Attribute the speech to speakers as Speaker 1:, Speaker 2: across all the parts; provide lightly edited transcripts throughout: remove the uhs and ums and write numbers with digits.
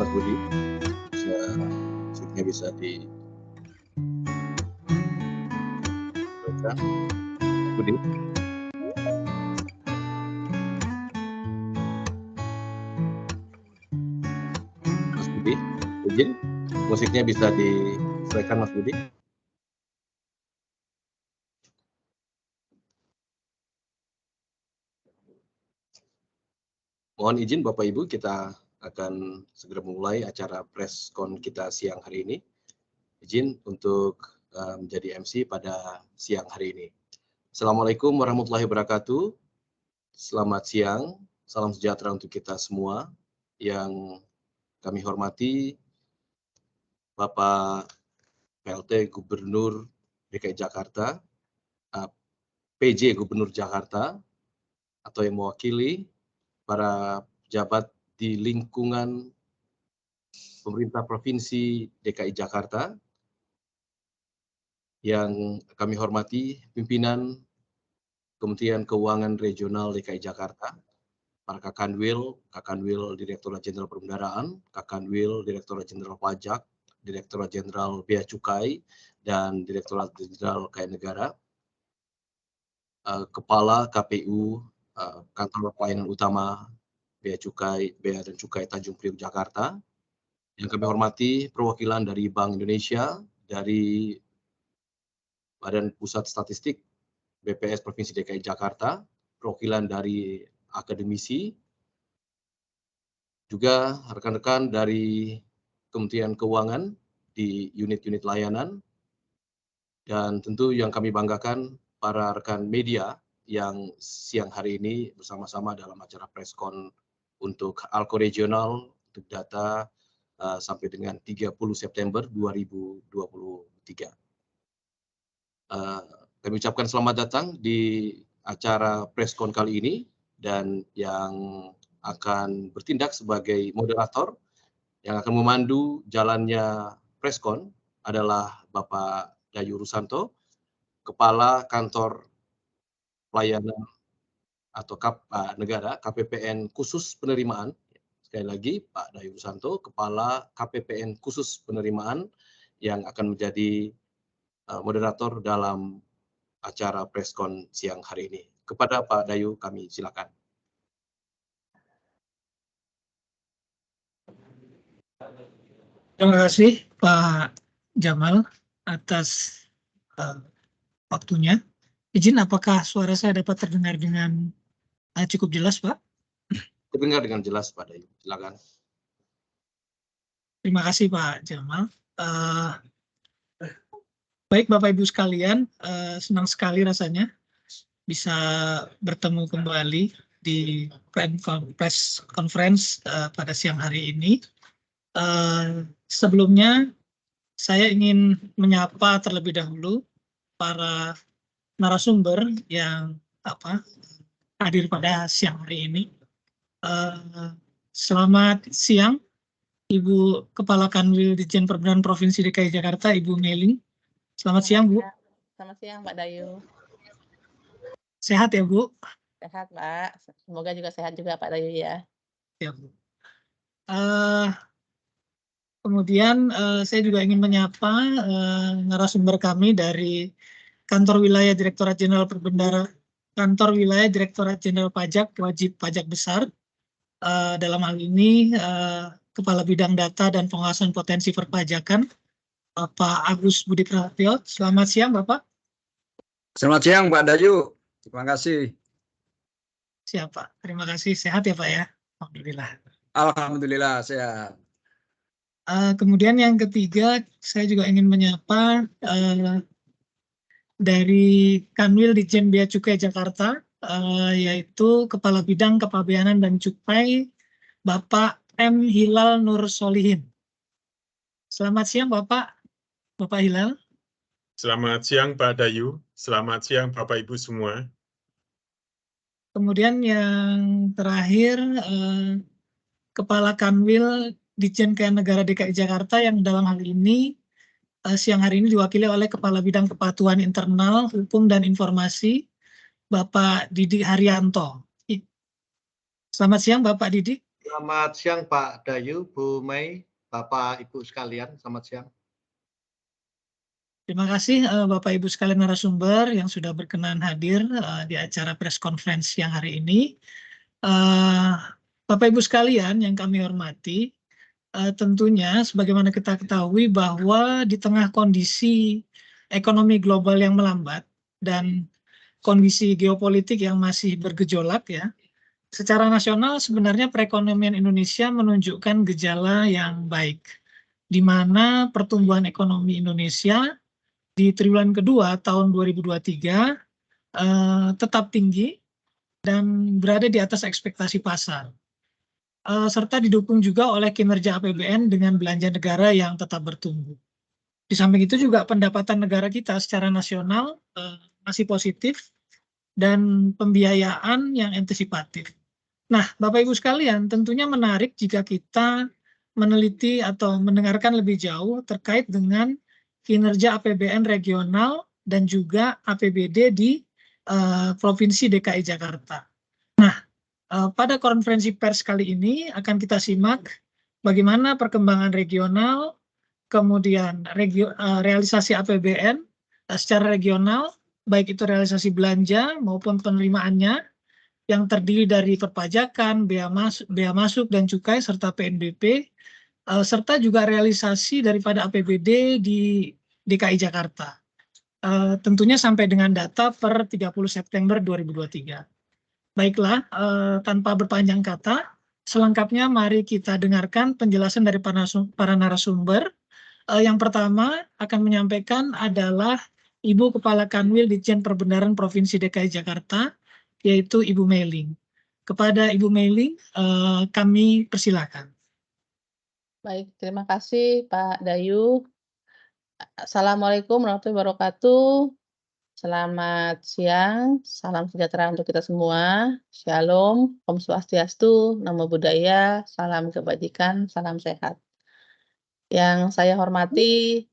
Speaker 1: Mas Budi. Musiknya bisa di Budi. Mas Budi, izin musiknya bisa disesuaikan Mas Budi. Mohon izin Bapak Ibu, kita akan segera memulai acara press con kita siang hari ini. Izin untuk menjadi MC pada siang hari ini. Assalamualaikum warahmatullahi wabarakatuh. Selamat siang, salam sejahtera untuk kita semua. Yang kami hormati Bapak PLT Gubernur DKI Jakarta, PJ Gubernur Jakarta, atau yang mewakili para pejabat di lingkungan pemerintah Provinsi DKI Jakarta, yang kami hormati pimpinan Kementerian Keuangan Regional DKI Jakarta, para Kakanwil Direktorat Jenderal Perbendaharaan, Kakanwil Direktorat Jenderal Pajak, Direktorat Jenderal Bea Cukai, dan Direktorat Jenderal Kaya Negara, Kepala KPU, Kantor Pelayanan Utama Bea dan Cukai Tanjung Priok Jakarta, yang kami hormati perwakilan dari Bank Indonesia, dari Badan Pusat Statistik BPS Provinsi DKI Jakarta, perwakilan dari akademisi, juga rekan-rekan dari Kementerian Keuangan di unit-unit layanan, dan tentu yang kami banggakan para rekan media yang siang hari ini bersama-sama dalam acara preskon untuk Alko Regional untuk data sampai dengan 30 September 2023. Kami ucapkan selamat datang di acara preskon kali ini, dan yang akan bertindak sebagai moderator yang akan memandu jalannya preskon adalah Bapak Dayu Rusanto, Kepala Kantor Pelayanan atau Negara KPPN Khusus Penerimaan. Sekali lagi, Pak Dayu Rusanto, Kepala KPPN Khusus Penerimaan, yang akan menjadi moderator dalam acara preskon siang hari ini. Kepada Pak Dayu, kami silakan.
Speaker 2: Terima kasih Pak Jamal atas waktunya. Izin, apakah suara saya dapat terdengar dengan cukup jelas, Pak?
Speaker 1: Terdengar dengan jelas, Pak Dayu. Silakan.
Speaker 2: Terima kasih Pak Jamal. Baik Bapak Ibu sekalian, senang sekali rasanya bisa bertemu kembali di press conference pada siang hari ini. Sebelumnya saya ingin menyapa terlebih dahulu para narasumber yang hadir pada siang hari ini. Selamat siang Ibu Kepala Kanwil Ditjen Perbendaharaan Provinsi DKI Jakarta, Ibu Meling. Selamat siang, Bu.
Speaker 3: Selamat siang, Pak Dayu.
Speaker 2: Sehat ya, Bu?
Speaker 3: Sehat, Pak. Semoga juga sehat juga, Pak Dayu ya.
Speaker 2: Ya, Bu. Kemudian saya juga ingin menyapa narasumber kami dari Kantor Wilayah Direktorat Jenderal Perbendaharaan, Kantor Wilayah Direktorat Jenderal Pajak, Wajib Pajak Besar. Dalam hal ini Kepala Bidang Data dan Pengawasan Potensi Perpajakan, Bapak Agus Budi Prasetyo. Selamat siang, Bapak.
Speaker 4: Selamat siang, Pak Dayu. Terima kasih.
Speaker 2: Siap, Pak. Terima kasih. Sehat ya, Pak ya? Alhamdulillah.
Speaker 4: Alhamdulillah, sehat.
Speaker 2: Kemudian yang ketiga, saya juga ingin menyapa dari Kanwil Ditjen Bea Cukai Jakarta, yaitu Kepala Bidang Kepabeanan dan Cukai, Bapak M. Hilal Nur Solihin. Selamat siang, Bapak. Bapak Hilal.
Speaker 5: Selamat siang, Pak Dayu. Selamat siang, Bapak Ibu semua.
Speaker 2: Kemudian yang terakhir, Kepala Kanwil Ditjen Kaya Negara DKI Jakarta, yang dalam hal ini siang hari ini diwakili oleh Kepala Bidang Kepatuhan Internal, Hukum dan Informasi, Bapak Didi Haryanto. Selamat siang, Bapak Didi.
Speaker 6: Selamat siang Pak Dayu, Bu Mei, Bapak Ibu sekalian, selamat siang.
Speaker 2: Terima kasih Bapak Ibu sekalian narasumber yang sudah berkenan hadir di acara press conference yang hari ini. Bapak Ibu sekalian yang kami hormati, tentunya sebagaimana kita ketahui bahwa di tengah kondisi ekonomi global yang melambat dan kondisi geopolitik yang masih bergejolak ya, secara nasional sebenarnya perekonomian Indonesia menunjukkan gejala yang baik, di mana pertumbuhan ekonomi Indonesia di triwulan kedua tahun 2023 tetap tinggi dan berada di atas ekspektasi pasar. Serta didukung juga oleh kinerja APBN dengan belanja negara yang tetap bertumbuh. Di samping itu juga pendapatan negara kita secara nasional masih positif dan pembiayaan yang antisipatif. Nah, Bapak Ibu sekalian, tentunya menarik jika kita meneliti atau mendengarkan lebih jauh terkait dengan kinerja APBN regional dan juga APBD di Provinsi DKI Jakarta. Nah, pada konferensi pers kali ini akan kita simak bagaimana perkembangan regional, kemudian realisasi APBN secara regional, baik itu realisasi belanja maupun penerimaannya, yang terdiri dari perpajakan, bea masuk dan cukai, serta PNBP, serta juga realisasi daripada APBD di DKI Jakarta. Tentunya sampai dengan data per 30 September 2023. Baiklah, tanpa berpanjang kata, selengkapnya mari kita dengarkan penjelasan dari para narasumber. Yang pertama akan menyampaikan adalah Ibu Kepala Kanwil Ditjen Perbendaharaan Provinsi DKI Jakarta, yaitu Ibu Meiling. Kepada Ibu Meiling, kami persilakan.
Speaker 3: Baik, terima kasih Pak Dayu. Assalamualaikum warahmatullahi wabarakatuh. Selamat siang, salam sejahtera untuk kita semua. Shalom, Om Swastiastu, Namo Buddhaya, salam kebajikan, salam sehat. Yang saya hormati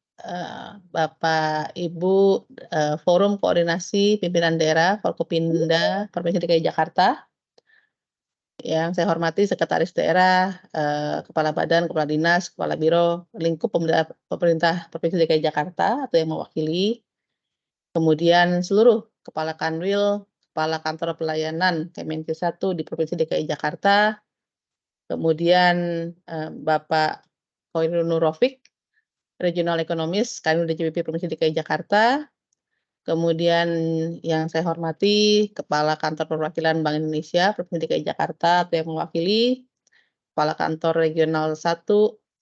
Speaker 3: Bapak Ibu Forum Koordinasi Pimpinan Daerah Forkopimda Provinsi DKI Jakarta. Yang saya hormati Sekretaris Daerah, Kepala Badan, Kepala Dinas, Kepala Biro, Lingkup Pemerintah Provinsi DKI Jakarta atau yang mewakili, kemudian seluruh Kepala Kanwil, Kepala Kantor Pelayanan Kemenkes 1 di Provinsi DKI Jakarta, kemudian Bapak Khoirul Nur Rafiq, Regional Ekonomis Kanwil DJPP Provinsi DKI Jakarta, kemudian yang saya hormati Kepala Kantor Perwakilan Bank Indonesia Provinsi DKI Jakarta atau yang mewakili, Kepala Kantor Regional 1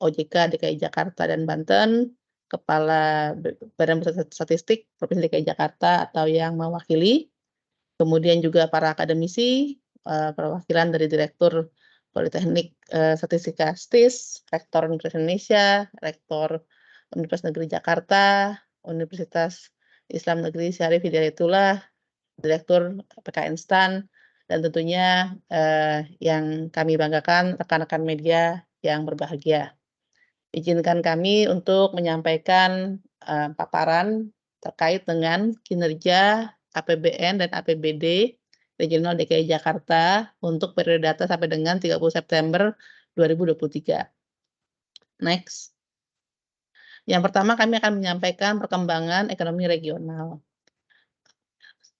Speaker 3: OJK DKI Jakarta dan Banten, Kepala Badan Pusat Statistik Provinsi DKI Jakarta atau yang mewakili, kemudian juga para akademisi, perwakilan dari Direktur Politeknik Statistika STIS, Rektor Universitas Indonesia, Rektor Universitas Negeri Jakarta, Universitas Islam Negeri Syarif Hidayatullah, Direktur PKN STAN, dan tentunya yang kami banggakan rekan-rekan media yang berbahagia. Izinkan kami untuk menyampaikan paparan terkait dengan kinerja APBN dan APBD Regional DKI Jakarta untuk periode data sampai dengan 30 September 2023. Next. Yang pertama kami akan menyampaikan perkembangan ekonomi regional.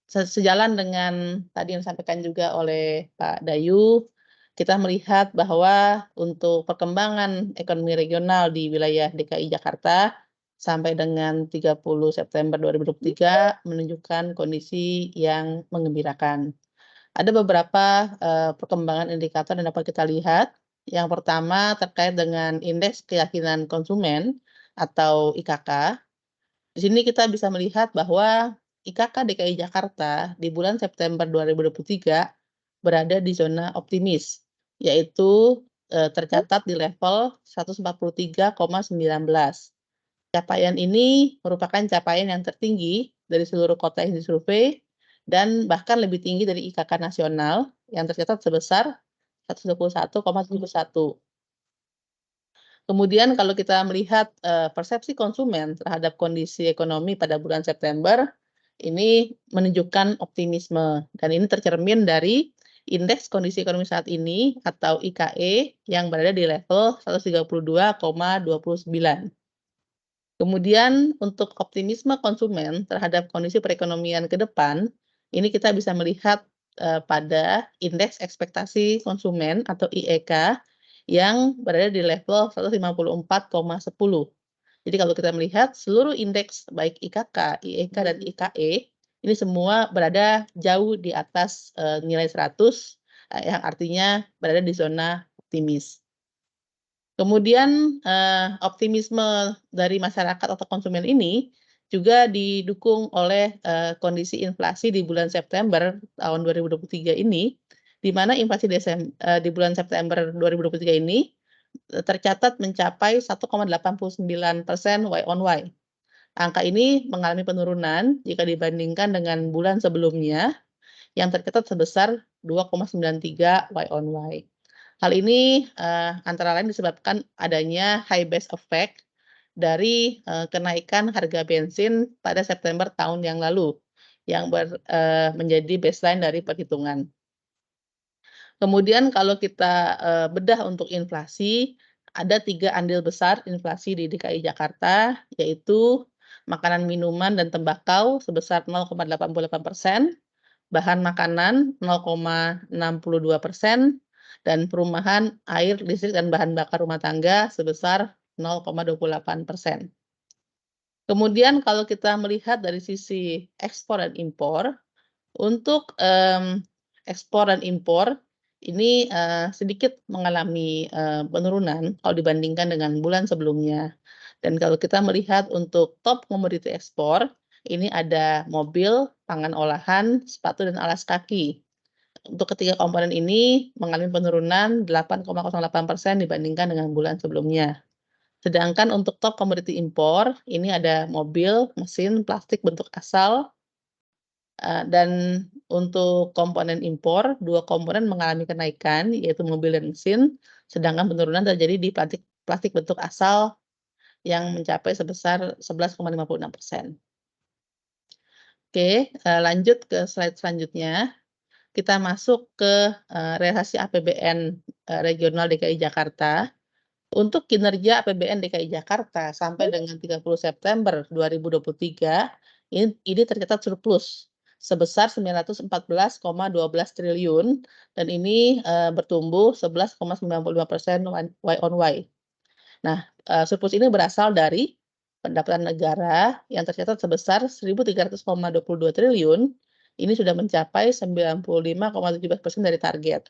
Speaker 3: Sejalan dengan tadi yang disampaikan juga oleh Pak Dayu, kita melihat bahwa untuk perkembangan ekonomi regional di wilayah DKI Jakarta sampai dengan 30 September 2023 menunjukkan kondisi yang menggembirakan. Ada beberapa perkembangan indikator yang dapat kita lihat. Yang pertama terkait dengan indeks keyakinan konsumen atau IKK. Di sini kita bisa melihat bahwa IKK DKI Jakarta di bulan September 2023 berada di zona optimis, yaitu tercatat di level 143,19. Capaian ini merupakan capaian yang tertinggi dari seluruh kota yang disurvei dan bahkan lebih tinggi dari IKK nasional yang tercatat sebesar 121,71. Kemudian kalau kita melihat persepsi konsumen terhadap kondisi ekonomi pada bulan September, ini menunjukkan optimisme dan ini tercermin dari indeks kondisi ekonomi saat ini atau IKE yang berada di level 132,29. Kemudian untuk optimisme konsumen terhadap kondisi perekonomian ke depan, ini kita bisa melihat pada indeks ekspektasi konsumen atau IEK yang berada di level 154,10. Jadi kalau kita melihat seluruh indeks baik IKK, IEK, dan IKE, ini semua berada jauh di atas nilai 100, yang artinya berada di zona optimis. Kemudian optimisme dari masyarakat atau konsumen ini juga didukung oleh kondisi inflasi di bulan September tahun 2023 ini, di mana inflasi di bulan September 2023 ini tercatat mencapai 1,89% Y-on-Y. Angka ini mengalami penurunan jika dibandingkan dengan bulan sebelumnya yang tercatat sebesar 2,93 Y-on-Y. Hal ini antara lain disebabkan adanya high base effect dari kenaikan harga bensin pada September tahun yang lalu yang menjadi baseline dari perhitungan. Kemudian kalau kita bedah untuk inflasi, ada 3 andil besar inflasi di DKI Jakarta, yaitu makanan, minuman, dan tembakau sebesar 0,88%, bahan makanan 0,62%, dan perumahan, air, listrik, dan bahan bakar rumah tangga sebesar 0,28%. Kemudian kalau kita melihat dari sisi ekspor dan impor, untuk ekspor dan impor ini sedikit mengalami penurunan kalau dibandingkan dengan bulan sebelumnya. Dan kalau kita melihat untuk top komoditi ekspor, ini ada mobil, pangan olahan, sepatu, dan alas kaki. Untuk ketiga komponen ini mengalami penurunan 8,08% dibandingkan dengan bulan sebelumnya. Sedangkan untuk top komoditi impor, ini ada mobil, mesin, plastik bentuk asal, dan untuk komponen impor, 2 komponen mengalami kenaikan, yaitu mobil dan mesin, sedangkan penurunan terjadi di plastik bentuk asal yang mencapai sebesar 11,56%. Oke, lanjut ke slide selanjutnya. Kita masuk ke realisasi APBN regional DKI Jakarta. Untuk kinerja APBN DKI Jakarta sampai dengan 30 September 2023, ini tercatat surplus sebesar 914,12 triliun dan ini bertumbuh 11,95% Y-on-Y. Nah, surplus ini berasal dari pendapatan negara yang tercatat sebesar 1.300,22 triliun, ini sudah mencapai 95,17% dari target.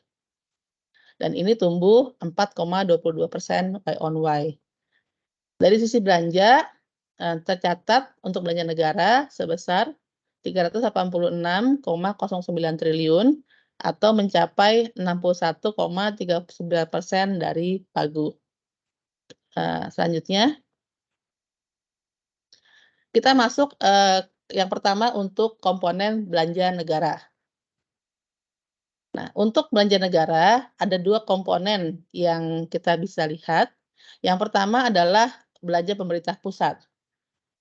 Speaker 3: Dan ini tumbuh 4,22% Y-on-Y. Dari sisi belanja, tercatat untuk belanja negara sebesar 386,09 triliun atau mencapai 61,39% dari pagu. Selanjutnya, kita masuk yang pertama untuk komponen belanja negara. Nah, untuk belanja negara ada 2 komponen yang kita bisa lihat. Yang pertama adalah belanja pemerintah pusat.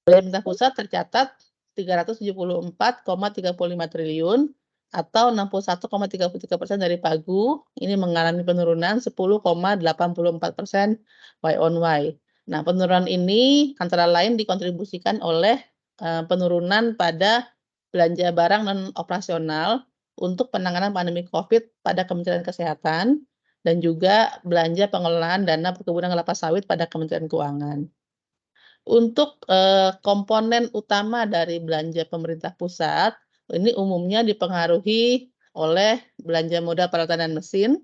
Speaker 3: Belanja pemerintah pusat tercatat 374,35 triliun atau 61,33% dari pagu, ini mengalami penurunan 10,84% Y-on-Y. Nah, penurunan ini antara lain dikontribusikan oleh penurunan pada belanja barang non operasional untuk penanganan pandemi COVID pada Kementerian Kesehatan dan juga belanja pengelolaan dana perkebunan kelapa sawit pada Kementerian Keuangan. Untuk komponen utama dari belanja pemerintah pusat, ini umumnya dipengaruhi oleh belanja modal peralatan dan mesin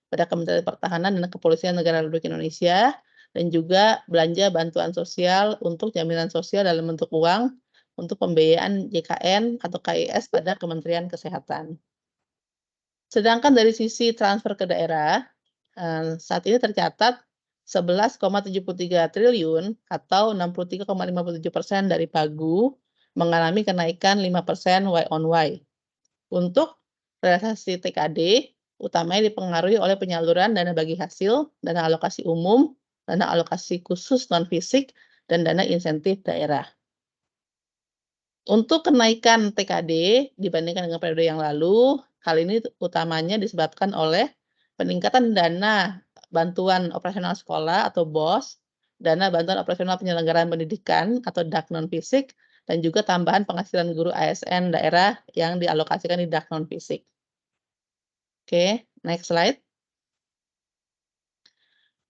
Speaker 3: pada Kementerian Pertahanan dan Kepolisian Negara Republik Indonesia, dan juga belanja bantuan sosial untuk jaminan sosial dalam bentuk uang untuk pembiayaan JKN atau KIS pada Kementerian Kesehatan. Sedangkan dari sisi transfer ke daerah, saat ini tercatat 11,73 triliun atau 63,57% dari pagu mengalami kenaikan 5% Y-on-Y. Untuk realisasi TKD, utamanya dipengaruhi oleh penyaluran dana bagi hasil, dana alokasi umum, dana alokasi khusus non-fisik, dan dana insentif daerah. Untuk kenaikan TKD dibandingkan dengan periode yang lalu, Hal ini utamanya disebabkan oleh peningkatan dana bantuan operasional sekolah atau BOS, dana bantuan operasional penyelenggaraan pendidikan atau DAK non-fisik, dan juga tambahan penghasilan guru ASN daerah yang dialokasikan di DAK non-fisik. Oke, next slide.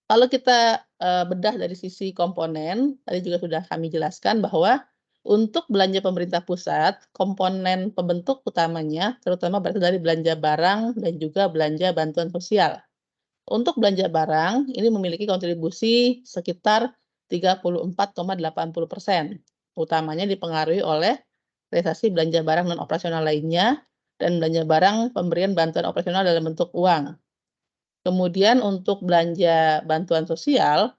Speaker 3: Kalau kita bedah dari sisi komponen, tadi juga sudah kami jelaskan bahwa untuk belanja pemerintah pusat, komponen pembentuk utamanya terutama berasal dari belanja barang dan juga belanja bantuan sosial. Untuk belanja barang, ini memiliki kontribusi sekitar 34,80%, utamanya dipengaruhi oleh realisasi belanja barang non-operasional lainnya dan belanja barang pemberian bantuan operasional dalam bentuk uang. Kemudian untuk belanja bantuan sosial,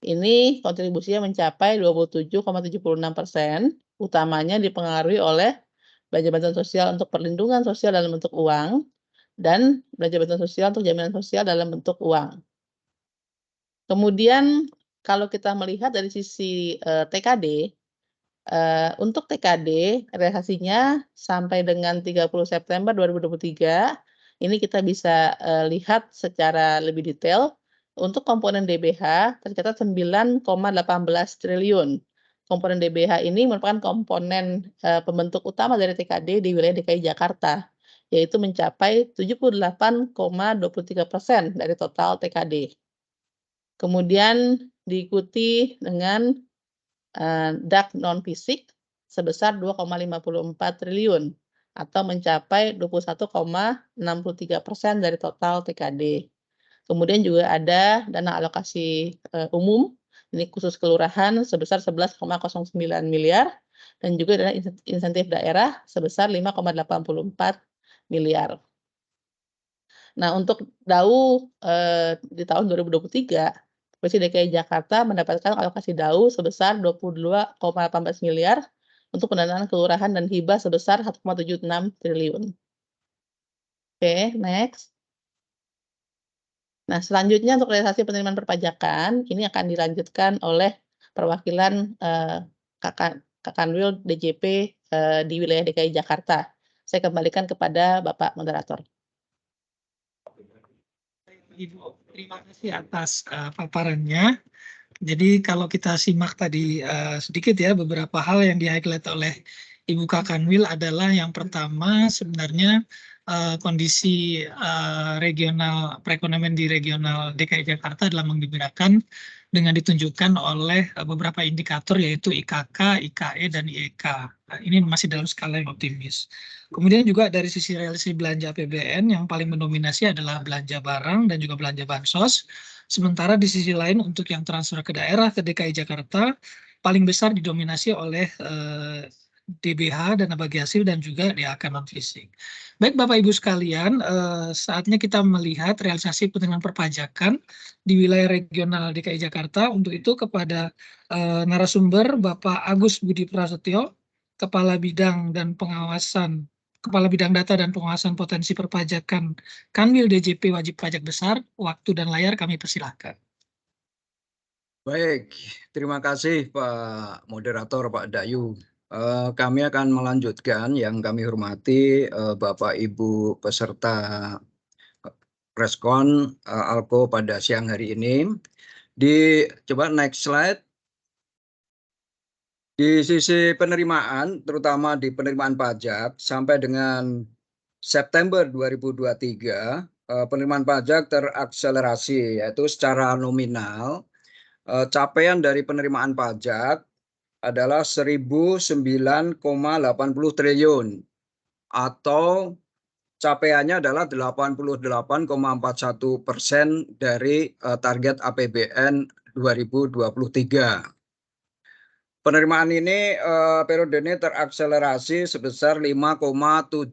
Speaker 3: ini kontribusinya mencapai 27,76%, utamanya dipengaruhi oleh belanja bantuan sosial untuk perlindungan sosial dalam bentuk uang, dan belanja bantuan sosial untuk jaminan sosial dalam bentuk uang. Kemudian kalau kita melihat dari sisi TKD, untuk TKD realisasinya sampai dengan 30 September 2023, ini kita bisa lihat secara lebih detail. Untuk komponen DBH tercatat 9,18 triliun. Komponen DBH ini merupakan komponen pembentuk utama dari TKD di wilayah DKI Jakarta, yaitu mencapai 78,23% dari total TKD. Kemudian diikuti dengan DAK non-fisik sebesar 2,54 triliun atau mencapai 21,63% dari total TKD. Kemudian juga ada dana alokasi umum, ini khusus kelurahan sebesar 11,09 miliar dan juga dana insentif daerah sebesar 5,84 miliar. Nah, untuk DAU di tahun 2023, Provinsi DKI Jakarta mendapatkan alokasi DAU sebesar 22,18 miliar untuk pendanaan kelurahan dan hibah sebesar 1,76 triliun. Oke, next. Nah, selanjutnya untuk realisasi penerimaan perpajakan, ini akan dilanjutkan oleh perwakilan Kakanwil DJP di wilayah DKI Jakarta. Saya kembalikan kepada Bapak Moderator.
Speaker 2: Ibu, terima kasih atas paparannya. Jadi kalau kita simak tadi sedikit ya, beberapa hal yang di-highlight oleh Ibu Kakanwil adalah yang pertama sebenarnya kondisi regional perekonomian di regional DKI Jakarta adalah menggembirakan dengan ditunjukkan oleh beberapa indikator yaitu IKK, IKE, dan IEK. Nah, ini masih dalam skala yang optimis. Kemudian juga dari sisi realisasi belanja APBN yang paling mendominasi adalah belanja barang dan juga belanja bansos. Sementara di sisi lain untuk yang transfer ke daerah ke DKI Jakarta paling besar didominasi oleh DBH, dana bagi hasil, dan juga DAK non-fisik. Baik Bapak Ibu sekalian, saatnya kita melihat realisasi penerimaan perpajakan di wilayah regional DKI Jakarta. Untuk itu kepada narasumber Bapak Agus Budi Prasetyo, Kepala Bidang Data dan Pengawasan Potensi Perpajakan Kanwil DJP Wajib Pajak Besar. Waktu dan layar kami persilahkan.
Speaker 4: Baik, terima kasih Pak Moderator, Pak Dayu. Kami akan melanjutkan yang kami hormati Bapak Ibu peserta preskon ALKO pada siang hari ini. Coba next slide. Di sisi penerimaan, terutama di penerimaan pajak, sampai dengan September 2023, penerimaan pajak terakselerasi, yaitu secara nominal, capaian dari penerimaan pajak adalah 1.009,80 triliun atau capaiannya adalah 88,41% dari target APBN 2023. Penerimaan ini periode ini terakselerasi sebesar 5,72%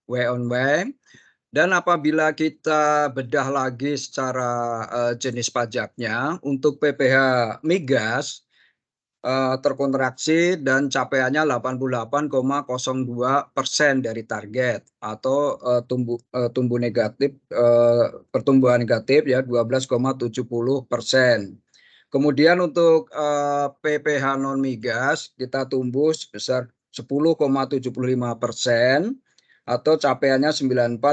Speaker 4: Y on Y. Dan apabila kita bedah lagi secara jenis pajaknya, untuk PPh migas terkontraksi dan capaiannya 88,02% dari target atau pertumbuhan negatif ya 12,70%. Kemudian untuk PPh non migas kita tumbuh sebesar 10,75%. atau capaiannya 94,57%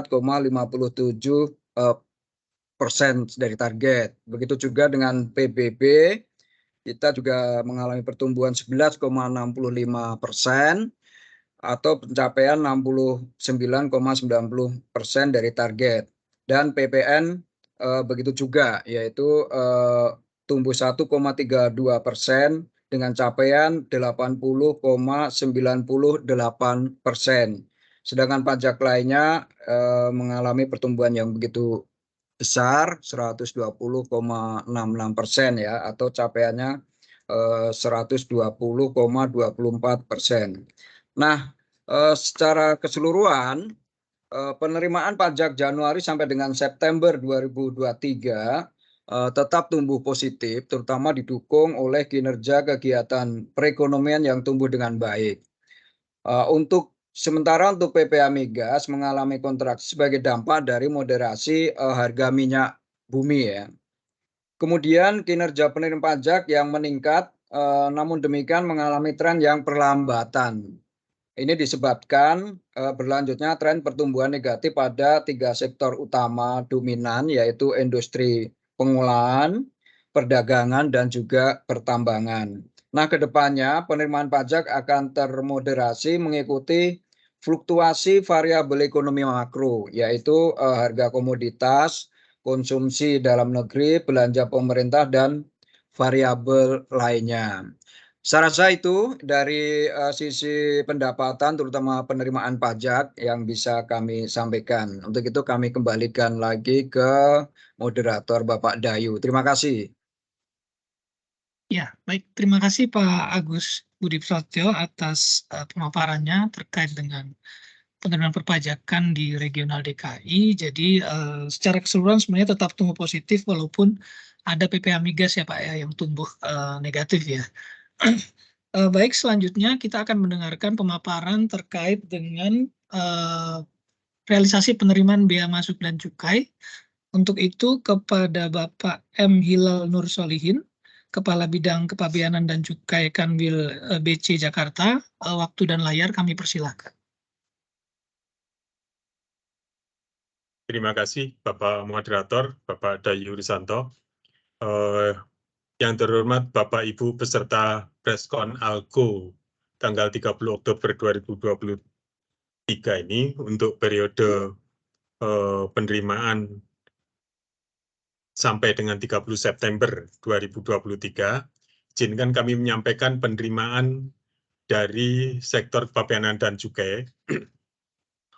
Speaker 4: dari target. Begitu juga dengan PBB, kita juga mengalami pertumbuhan 11,65% atau pencapaian 69,90% dari target. Dan PPN begitu juga, yaitu tumbuh 1,32% dengan capaian 80,98%. Sedangkan pajak lainnya mengalami pertumbuhan yang begitu besar, 120,66% ya, atau capaiannya 120,24%. Nah, secara keseluruhan penerimaan pajak Januari sampai dengan September 2023 tetap tumbuh positif, terutama didukung oleh kinerja kegiatan perekonomian yang tumbuh dengan baik. Sementara untuk PPh Migas mengalami kontraksi sebagai dampak dari moderasi harga minyak bumi ya. Kemudian kinerja penerimaan pajak yang meningkat, namun demikian mengalami tren yang perlambatan. Ini disebabkan berlanjutnya tren pertumbuhan negatif pada 3 sektor utama dominan, yaitu industri pengolahan, perdagangan, dan juga pertambangan. Nah, kedepannya penerimaan pajak akan termoderasi mengikuti fluktuasi variabel ekonomi makro, yaitu harga komoditas, konsumsi dalam negeri, belanja pemerintah, dan variabel lainnya. Saya rasa itu dari sisi pendapatan, terutama penerimaan pajak yang bisa kami sampaikan. Untuk itu kami kembalikan lagi ke moderator Bapak Dayu. Terima kasih.
Speaker 2: Ya, baik. Terima kasih Pak Agus Budi Prasetyo atas pemaparannya terkait dengan penerimaan perpajakan di regional DKI. Jadi secara keseluruhan sebenarnya tetap tumbuh positif walaupun ada PPh Migas ya Pak ya yang tumbuh negatif ya. Baik, selanjutnya kita akan mendengarkan pemaparan terkait dengan realisasi penerimaan bea masuk dan cukai. Untuk itu kepada Bapak M. Hilal Nur Solihin, Kepala Bidang Kepabeanan dan Cukai Kanwil BC Jakarta, waktu dan layar kami persilahkan.
Speaker 5: Terima kasih Bapak Moderator, Bapak Dayu Risanto. Yang terhormat Bapak Ibu peserta Preskon ALKO tanggal 30 Oktober 2023 ini untuk periode penerimaan sampai dengan 30 September 2023, izinkan kami menyampaikan penerimaan dari sektor kepabeanan dan cukai.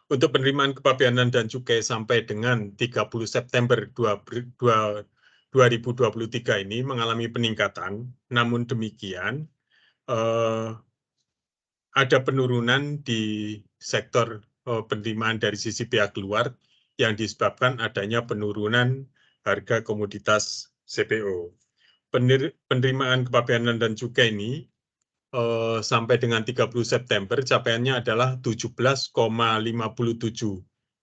Speaker 5: Untuk penerimaan kepabeanan dan cukai sampai dengan 30 September 2023 ini mengalami peningkatan, namun demikian ada penurunan di sektor penerimaan dari sisi pihak luar yang disebabkan adanya penurunan harga komoditas CPO. Penerimaan kepabeanan dan cukai ini sampai dengan 30 September capaiannya adalah 17,57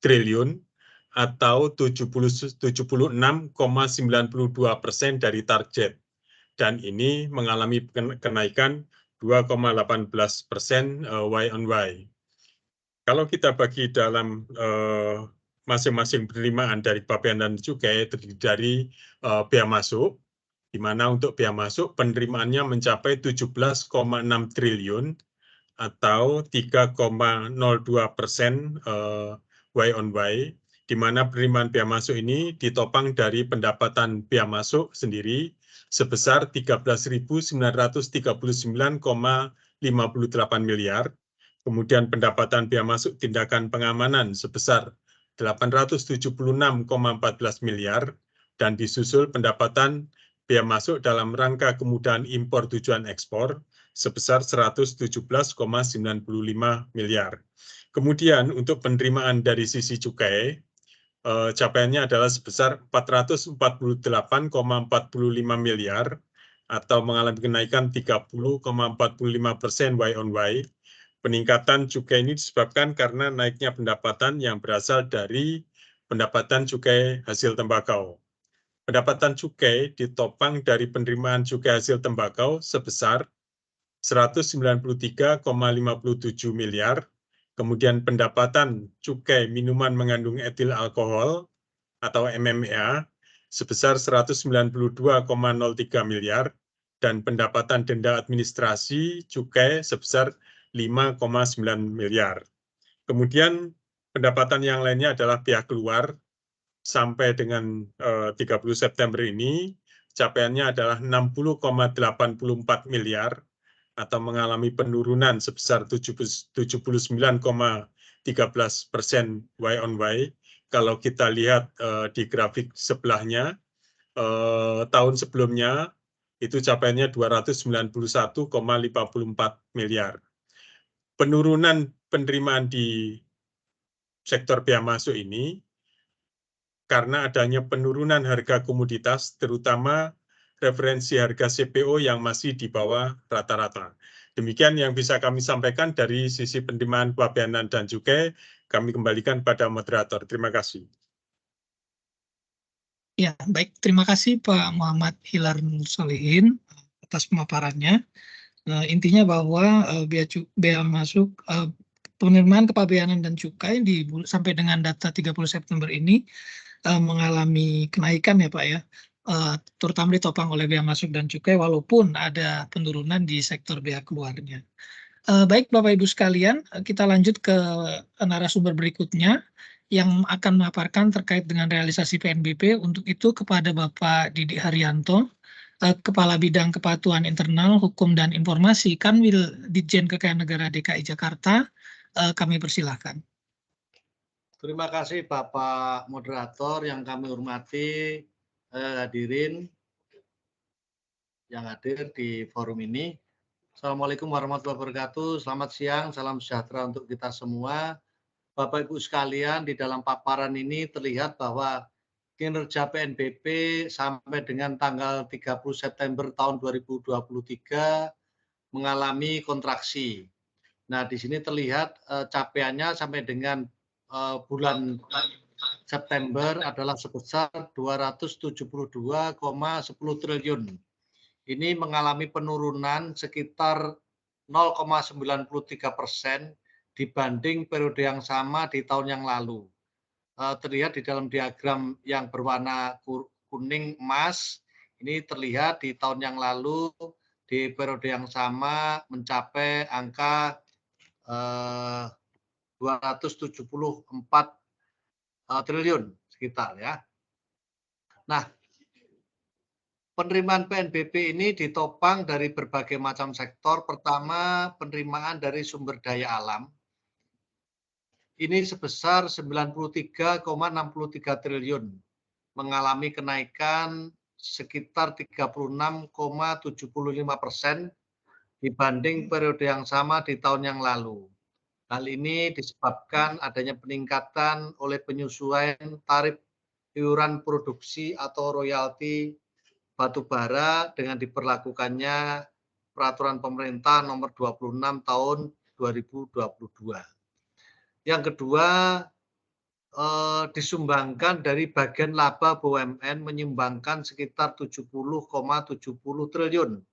Speaker 5: triliun atau 76,92% dari target. Dan ini mengalami kenaikan 2,18% Y on Y. Kalau kita bagi dalam masing-masing penerimaan dari kepabeanan dan cukai terdiri dari bea masuk, di mana untuk bea masuk penerimaannya mencapai 17,6 triliun atau 3,02% Y on Y, di mana penerimaan bea masuk ini ditopang dari pendapatan bea masuk sendiri sebesar 13.939,58 miliar, kemudian pendapatan bea masuk tindakan pengamanan sebesar 876,14 miliar, dan disusul pendapatan bea masuk dalam rangka kemudahan impor tujuan ekspor sebesar 117,95 miliar. Kemudian untuk penerimaan dari sisi cukai, capaiannya adalah sebesar 448,45 miliar atau mengalami kenaikan 30,45% Y on Y. Peningkatan cukai ini disebabkan karena naiknya pendapatan yang berasal dari pendapatan cukai hasil tembakau. Pendapatan cukai ditopang dari penerimaan cukai hasil tembakau sebesar 193,57 miliar Kemudian pendapatan cukai minuman mengandung etil alkohol atau MMA sebesar 192,03 miliar dan pendapatan denda administrasi cukai sebesar 5,9 miliar. Kemudian pendapatan yang lainnya adalah pihak luar sampai dengan 30 September ini capaiannya adalah 60,84 miliar atau mengalami penurunan sebesar 79,13% Y on Y. Kalau kita lihat di grafik sebelahnya, tahun sebelumnya itu capaiannya 291,54 miliar. Penurunan penerimaan di sektor bea masuk ini karena adanya penurunan harga komoditas, terutama referensi harga CPO yang masih di bawah rata-rata. Demikian yang bisa kami sampaikan dari sisi penerimaan kepabeanan dan cukai. Kami kembalikan pada moderator. Terima kasih.
Speaker 2: Ya, baik. Terima kasih Pak Muhammad Hilar Nur Solihin atas pemaparannya. Intinya bahwa bea masuk penerimaan kepabeanan dan cukai sampai dengan data 30 September ini mengalami kenaikan ya Pak ya, terutama ditopang oleh bea masuk dan cukai walaupun ada penurunan di sektor bea keluarnya. Baik Bapak Ibu sekalian, kita lanjut ke narasumber berikutnya yang akan memaparkan terkait dengan realisasi PNBP. Untuk itu kepada Bapak Didi Haryanto, Kepala Bidang Kepatuhan Internal, Hukum dan Informasi, Kanwil Ditjen Kekayaan Negara DKI Jakarta, kami persilahkan.
Speaker 6: Terima kasih Bapak Moderator yang kami hormati, hadirin yang hadir di forum ini. Assalamualaikum warahmatullahi wabarakatuh. Selamat siang, salam sejahtera untuk kita semua. Bapak Ibu sekalian, di dalam paparan ini terlihat bahwa kinerja PNBP sampai dengan tanggal 30 September tahun 2023 mengalami kontraksi. Nah, di sini terlihat capaiannya sampai dengan bulan September adalah sebesar 272,10 triliun. Ini mengalami penurunan sekitar 0,93% dibanding periode yang sama di tahun yang lalu. Terlihat di dalam diagram yang berwarna kuning emas, ini terlihat di tahun yang lalu di periode yang sama mencapai angka 274 triliun sekitar ya. Nah, penerimaan PNBP ini ditopang dari berbagai macam sektor. Pertama, penerimaan dari sumber daya alam. Ini sebesar 93,63 triliun, mengalami kenaikan sekitar 36,75% dibanding periode yang sama di tahun yang lalu. Hal ini disebabkan adanya peningkatan oleh penyesuaian tarif iuran produksi atau royalti batubara dengan diberlakukannya Peraturan Pemerintah Nomor 26 Tahun 2022. Yang kedua, disumbangkan dari bagian laba BUMN menyumbangkan sekitar 70,70 triliun.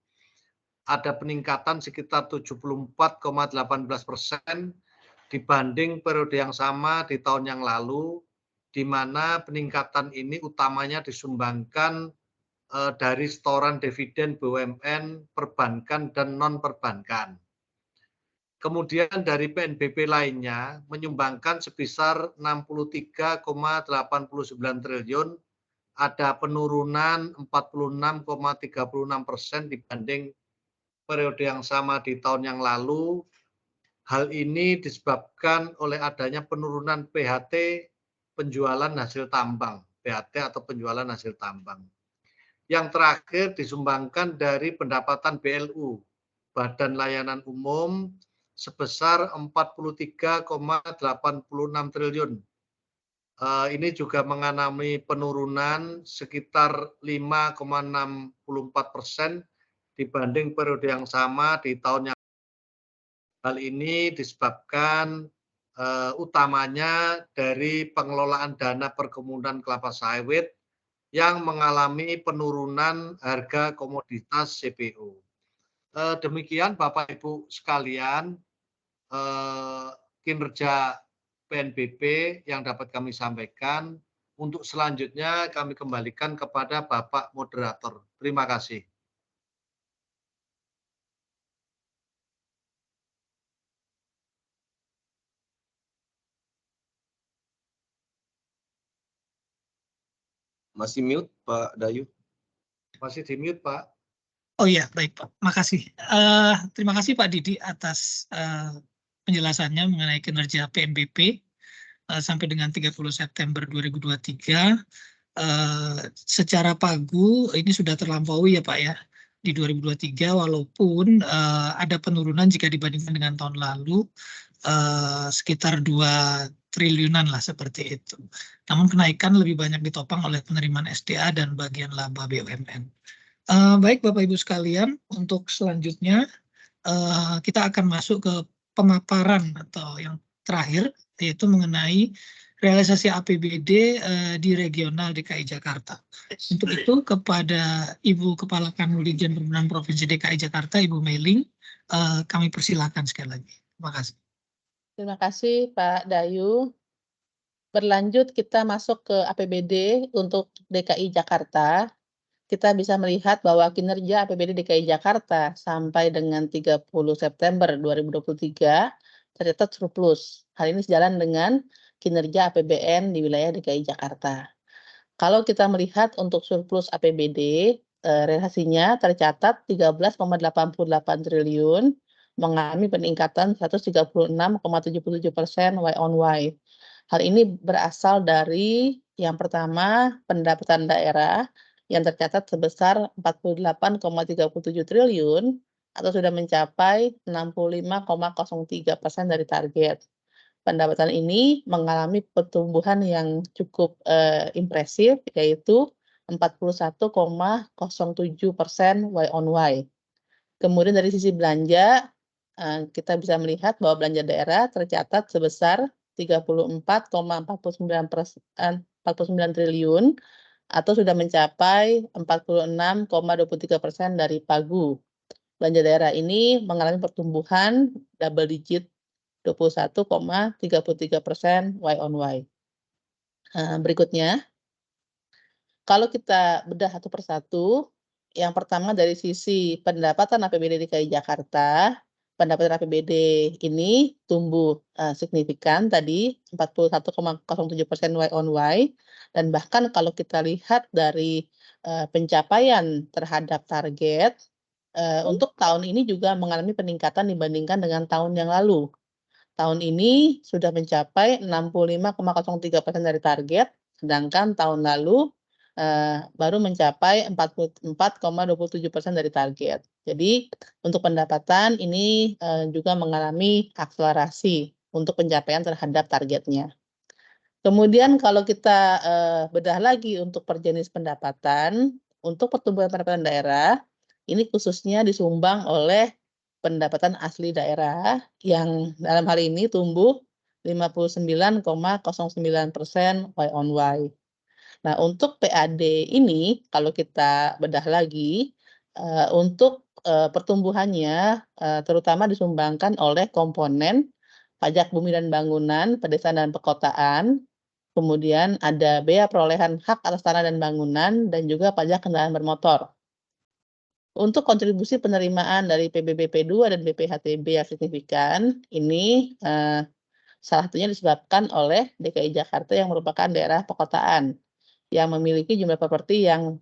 Speaker 6: Ada peningkatan sekitar 74,18% dibanding periode yang sama di tahun yang lalu, di mana peningkatan ini utamanya disumbangkan dari setoran dividen BUMN, perbankan, dan non-perbankan. Kemudian dari PNBP lainnya menyumbangkan sebesar 63,89 triliun, ada penurunan 46,36% dibanding periode yang sama di tahun yang lalu. Hal ini disebabkan oleh adanya penurunan PHT penjualan hasil tambang, PHT atau penjualan hasil tambang. Yang terakhir disumbangkan dari pendapatan BLU, Badan Layanan Umum, sebesar 43,86 triliun. Ini juga mengalami penurunan sekitar 5,64% dibanding periode yang sama di tahun yang lalu. Hal ini disebabkan utamanya dari pengelolaan dana perkebunan kelapa sawit yang mengalami penurunan harga komoditas CPO. Demikian Bapak Ibu sekalian, kinerja PNBP yang dapat kami sampaikan. Untuk selanjutnya kami kembalikan kepada Bapak Moderator. Terima kasih.
Speaker 1: Masih mute Pak Dayu.
Speaker 6: Masih di mute, Pak.
Speaker 2: Oh iya, baik Pak. Makasih. Terima kasih Pak Didi atas penjelasannya mengenai kinerja PNBP sampai dengan 30 September 2023. Secara pagu ini sudah terlampaui ya Pak ya di 2023, walaupun ada penurunan jika dibandingkan dengan tahun lalu sekitar 2 triliunan lah seperti itu. Namun kenaikan lebih banyak ditopang oleh penerimaan SDA dan bagian laba BUMN. Baik Bapak Ibu sekalian, untuk selanjutnya kita akan masuk ke pemaparan atau yang terakhir, yaitu mengenai realisasi APBD di regional DKI Jakarta. Untuk itu kepada Ibu Kepala Kanwil Dirjen Perhubungan Provinsi DKI Jakarta, Ibu Meiling, kami persilakan sekali lagi. Terima kasih.
Speaker 3: Terima kasih Pak Dayu. Berlanjut kita masuk ke APBD untuk DKI Jakarta. Kita bisa melihat bahwa kinerja APBD DKI Jakarta sampai dengan 30 September 2023 tercatat surplus. Hal ini sejalan dengan kinerja APBN di wilayah DKI Jakarta. Kalau kita melihat untuk surplus APBD, realisasinya tercatat 13,88 triliun, mengalami peningkatan 136,77% Y-on-Y. Hal ini berasal dari yang pertama, pendapatan daerah yang tercatat sebesar 48,37 triliun atau sudah mencapai 65,03% dari target. Pendapatan ini mengalami pertumbuhan yang cukup impresif, yaitu 41,07% Y-on-Y. Kemudian dari sisi belanja, kita bisa melihat bahwa belanja daerah tercatat sebesar 34,49 triliun atau sudah mencapai 46,23% dari pagu. Belanja daerah ini mengalami pertumbuhan double digit 21,33% Y-on-Y. Berikutnya, kalau kita bedah satu persatu, yang pertama dari sisi pendapatan APBD DKI Jakarta, pendapatan APBD ini tumbuh signifikan tadi 41,07% Y-on-Y, dan bahkan kalau kita lihat dari pencapaian terhadap target, untuk tahun ini juga mengalami peningkatan dibandingkan dengan tahun yang lalu. Tahun ini sudah mencapai 65,03% dari target, sedangkan tahun lalu baru mencapai 44,27% dari target. Jadi untuk pendapatan ini juga mengalami akselerasi untuk pencapaian terhadap targetnya. Kemudian kalau kita bedah lagi untuk per jenis pendapatan, untuk pertumbuhan pendapatan daerah, ini khususnya disumbang oleh pendapatan asli daerah yang dalam hal ini tumbuh 59,09% Y-on-Y. Nah, untuk PAD ini kalau kita bedah lagi, untuk pertumbuhannya terutama disumbangkan oleh komponen pajak bumi dan bangunan, pedesaan dan perkotaan, kemudian ada bea perolehan hak atas tanah dan bangunan, dan juga pajak kendaraan bermotor. Untuk kontribusi penerimaan dari PBBP 2 dan BPHTB yang signifikan, ini salah satunya disebabkan oleh DKI Jakarta yang merupakan daerah perkotaan yang memiliki jumlah properti yang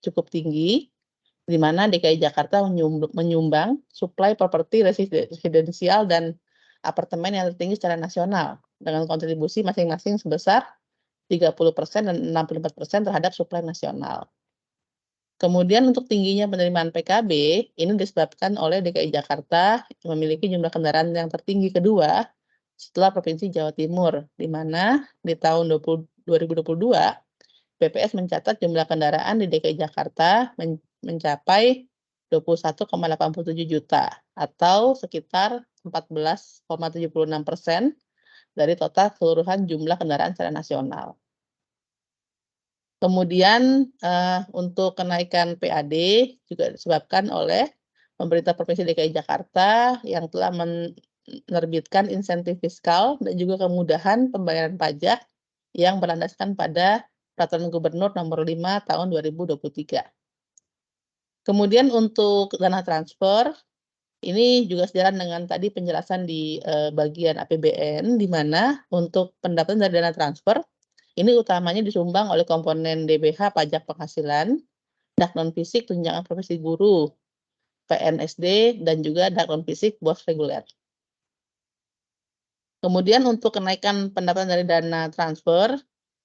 Speaker 3: cukup tinggi, di mana DKI Jakarta menyumbang suplai properti residensial dan apartemen yang tertinggi secara nasional dengan kontribusi masing-masing sebesar 30% dan 64% terhadap suplai nasional. Kemudian untuk tingginya penerimaan PKB, ini disebabkan oleh DKI Jakarta yang memiliki jumlah kendaraan yang tertinggi kedua setelah Provinsi Jawa Timur, di mana di tahun 2022, BPS mencatat jumlah kendaraan di DKI Jakarta mencapai 21,87 juta atau sekitar 14,76% dari total keseluruhan jumlah kendaraan secara nasional. Kemudian untuk kenaikan PAD juga disebabkan oleh pemerintah Provinsi DKI Jakarta yang telah menerbitkan insentif fiskal dan juga kemudahan pembayaran pajak yang berlandaskan pada Peraturan Gubernur Nomor 5 Tahun 2023. Kemudian untuk dana transfer, ini juga sejalan dengan tadi penjelasan di bagian APBN, di mana untuk pendapatan dari dana transfer, ini utamanya disumbang oleh komponen DBH pajak penghasilan, DAK non-fisik tunjangan profesi guru, PNSD, dan juga DAK non-fisik BOS reguler. Kemudian untuk kenaikan pendapatan dari dana transfer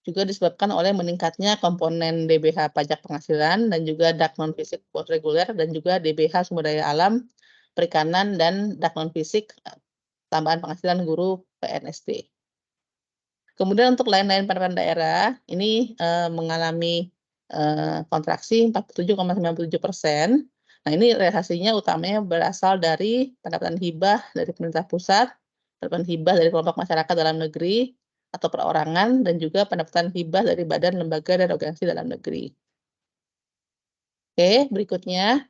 Speaker 3: juga disebabkan oleh meningkatnya komponen DBH pajak penghasilan dan juga DAK non-fisik BOS reguler dan juga DBH sumber daya alam, perikanan, dan DAK non-fisik tambahan penghasilan guru PNSD. Kemudian untuk lain-lain pendapatan daerah, ini mengalami kontraksi 47,97%. Nah, ini realisasinya utamanya berasal dari pendapatan hibah dari pemerintah pusat, pendapatan hibah dari kelompok masyarakat dalam negeri atau perorangan, dan juga pendapatan hibah dari badan, lembaga, dan organisasi dalam negeri. Oke, berikutnya.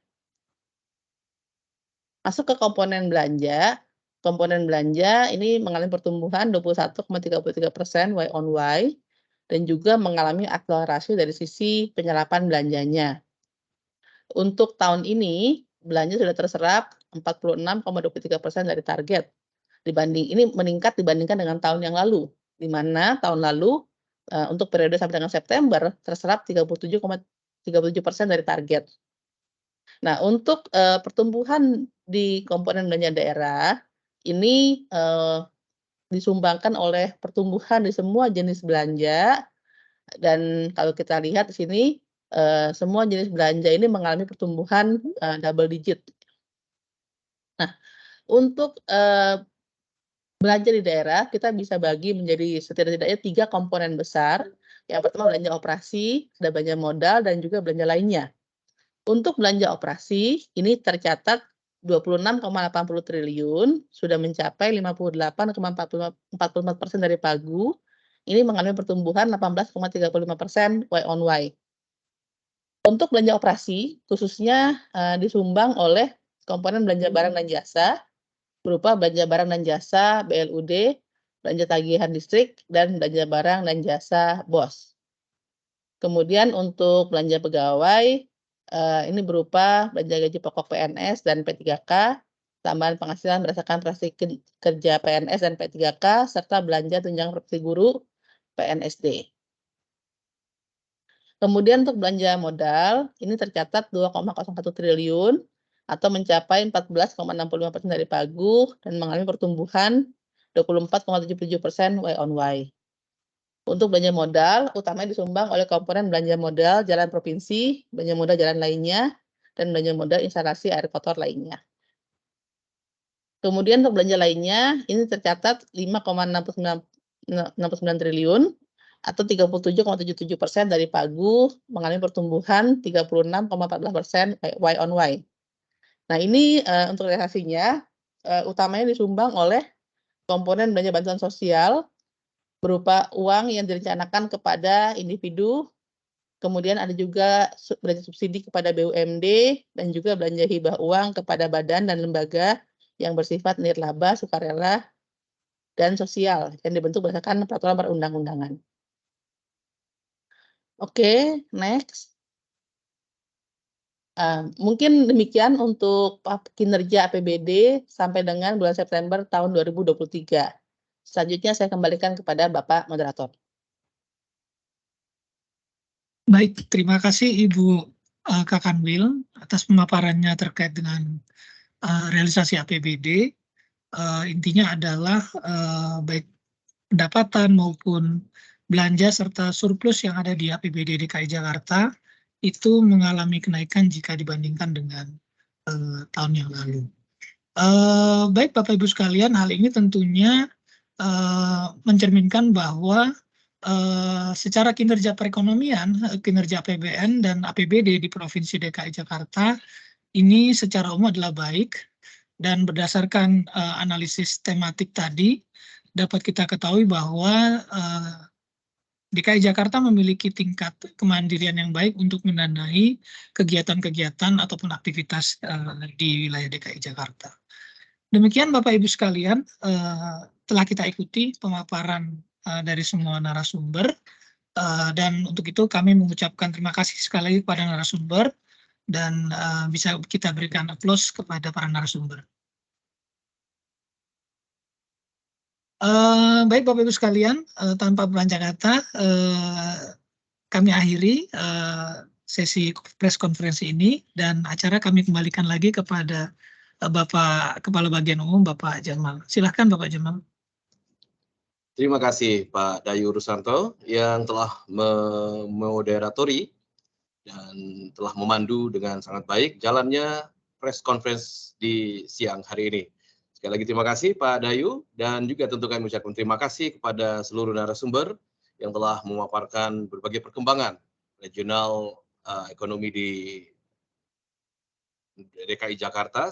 Speaker 3: Masuk ke komponen belanja. Komponen belanja ini mengalami pertumbuhan 21,33% Y on Y dan juga mengalami akselerasi dari sisi penyerapan belanjanya. Untuk tahun ini, belanja sudah terserap 46,23% dari target. Ini meningkat dibandingkan dengan tahun yang lalu, di mana tahun lalu untuk periode sampai dengan September terserap 37,37% dari target. Nah, untuk pertumbuhan di komponen belanja daerah, ini disumbangkan oleh pertumbuhan di semua jenis belanja, dan kalau kita lihat di sini, semua jenis belanja ini mengalami pertumbuhan double digit. Nah, untuk belanja di daerah, kita bisa bagi menjadi setidak-tidaknya 3 komponen besar. Yang pertama belanja operasi, ada belanja modal, dan juga belanja lainnya. Untuk belanja operasi, ini tercatat 26,80 triliun, sudah mencapai 58,44% dari pagu. Ini mengalami pertumbuhan 18,35% Y on Y. Untuk belanja operasi, khususnya disumbang oleh komponen belanja barang dan jasa, berupa belanja barang dan jasa BLUD, belanja tagihan listrik, dan belanja barang dan jasa BOS. Kemudian untuk belanja pegawai, ini berupa belanja gaji pokok PNS dan P3K, tambahan penghasilan berdasarkan prestasi kerja PNS dan P3K, serta belanja tunjangan profesi guru PNSD. Kemudian untuk belanja modal, ini tercatat 2,01 triliun atau mencapai 14,65% dari pagu dan mengalami pertumbuhan 24,77% Y on Y. Untuk belanja modal, utamanya disumbang oleh komponen belanja modal jalan provinsi, belanja modal jalan lainnya, dan belanja modal instalasi air kotor lainnya. Kemudian untuk belanja lainnya, ini tercatat 5,69 triliun atau 37,77% dari pagu, mengalami pertumbuhan 36,14% Y on Y. Nah, ini untuk realisasinya utamanya disumbang oleh komponen belanja bantuan sosial berupa uang yang direncanakan kepada individu, kemudian ada juga belanja subsidi kepada BUMD, dan juga belanja hibah uang kepada badan dan lembaga yang bersifat nirlaba, sukarela, dan sosial yang dibentuk berdasarkan peraturan perundang-undangan. Oke, next. Mungkin demikian untuk kinerja APBD sampai dengan bulan September tahun 2023. Selanjutnya saya kembalikan kepada Bapak Moderator.
Speaker 2: Baik, terima kasih Ibu Kakanwil atas pemaparannya terkait dengan realisasi APBD. Intinya adalah baik pendapatan maupun belanja serta surplus yang ada di APBD DKI Jakarta itu mengalami kenaikan jika dibandingkan dengan tahun yang lalu. Baik Bapak Ibu sekalian, hal ini tentunya mencerminkan bahwa secara kinerja perekonomian, kinerja APBN dan APBD di Provinsi DKI Jakarta ini secara umum adalah baik, dan berdasarkan analisis tematik tadi dapat kita ketahui bahwa DKI Jakarta memiliki tingkat kemandirian yang baik untuk mendanai kegiatan-kegiatan ataupun aktivitas di wilayah DKI Jakarta. Demikian Bapak Ibu sekalian, telah kita ikuti pemaparan dari semua narasumber, dan untuk itu kami mengucapkan terima kasih sekali lagi kepada narasumber, dan bisa kita berikan aplaus kepada para narasumber. Baik Bapak Ibu sekalian, tanpa berpanjang kata, kami akhiri sesi press konferensi ini, dan acara kami kembalikan lagi kepada Bapak Kepala Bagian Umum, Bapak Jamal. Silahkan Bapak Jamal.
Speaker 1: Terima kasih Pak Dayu Rusanto yang telah memoderatori dan telah memandu dengan sangat baik jalannya press conference di siang hari ini. Sekali lagi terima kasih Pak Dayu, dan juga tentu kami ucapkan terima kasih kepada seluruh narasumber yang telah memaparkan berbagai perkembangan regional ekonomi di DKI Jakarta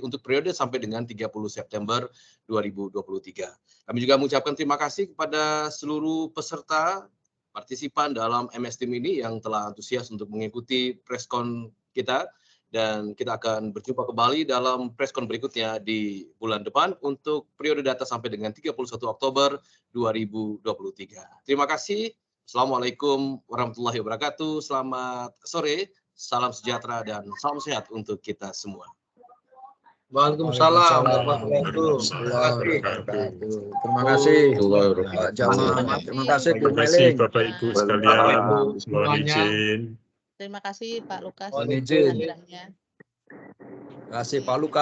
Speaker 1: untuk periode sampai dengan 30 September 2023. Kami juga mengucapkan terima kasih kepada seluruh peserta partisipan dalam MS Team ini yang telah antusias untuk mengikuti preskon kita, dan kita akan berjumpa kembali dalam preskon berikutnya di bulan depan untuk periode data sampai dengan 31 Oktober 2023. Terima kasih. Assalamualaikum warahmatullahi wabarakatuh. Selamat sore. Salam sejahtera dan salam sehat untuk kita semua.
Speaker 6: Waalaikumsalam warahmatullahi
Speaker 4: wabarakatuh. Terima kasih Pak Jamal. Terima kasih Bu Meling.
Speaker 5: Bapak Ibu sekalian. Mohon izin.
Speaker 3: Terima kasih Pak Lukas.
Speaker 4: Mohon izin.
Speaker 3: Terima
Speaker 4: kasih Pak Lukas.